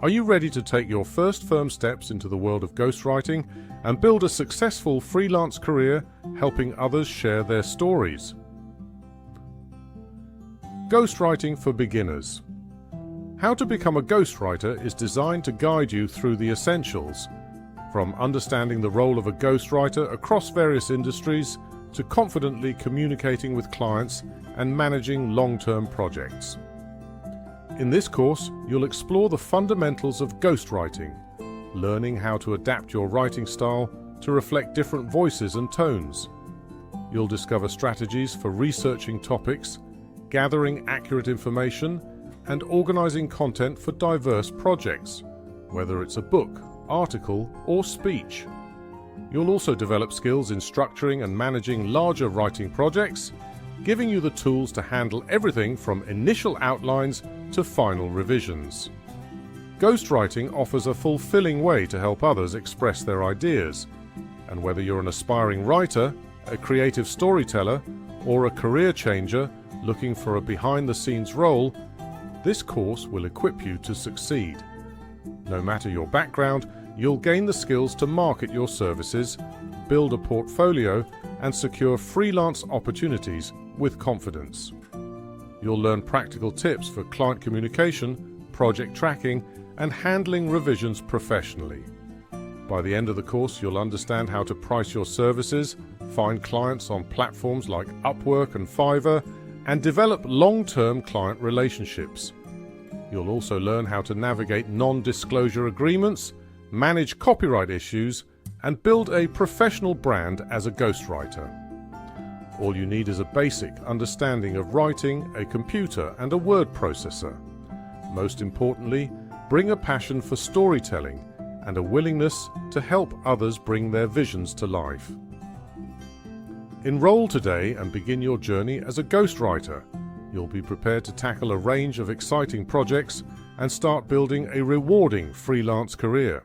Are you ready to take your first firm steps into the world of ghostwriting and build a successful freelance career helping others share their stories? Ghostwriting for beginners. How to become a ghostwriter is designed to guide you through the essentials, from understanding the role of a ghostwriter across various industries to confidently communicating with clients and managing long-term projects. In this course, you'll explore the fundamentals of ghostwriting, learning how to adapt your writing style to reflect different voices and tones. You'll discover strategies for researching topics, gathering accurate information, and organizing content for diverse projects, whether it's a book, article, or speech. You'll also develop skills in structuring and managing larger writing projects, giving you the tools to handle everything from initial outlines to final revisions. Ghostwriting offers a fulfilling way to help others express their ideas, and whether you're an aspiring writer, a creative storyteller, or a career changer looking for a behind-the-scenes role, this course will equip you to succeed. No matter your background, you'll gain the skills to market your services, build a portfolio, and secure freelance opportunities with confidence. You'll learn practical tips for client communication, project tracking, and handling revisions professionally. By the end of the course, you'll understand how to price your services, find clients on platforms like Upwork and Fiverr, and develop long-term client relationships. You'll also learn how to navigate non-disclosure agreements, manage copyright issues, and build a professional brand as a ghostwriter. All you need is a basic understanding of writing, a computer, and a word processor. Most importantly, bring a passion for storytelling and a willingness to help others bring their visions to life. Enroll today and begin your journey as a ghostwriter. You'll be prepared to tackle a range of exciting projects and start building a rewarding freelance career.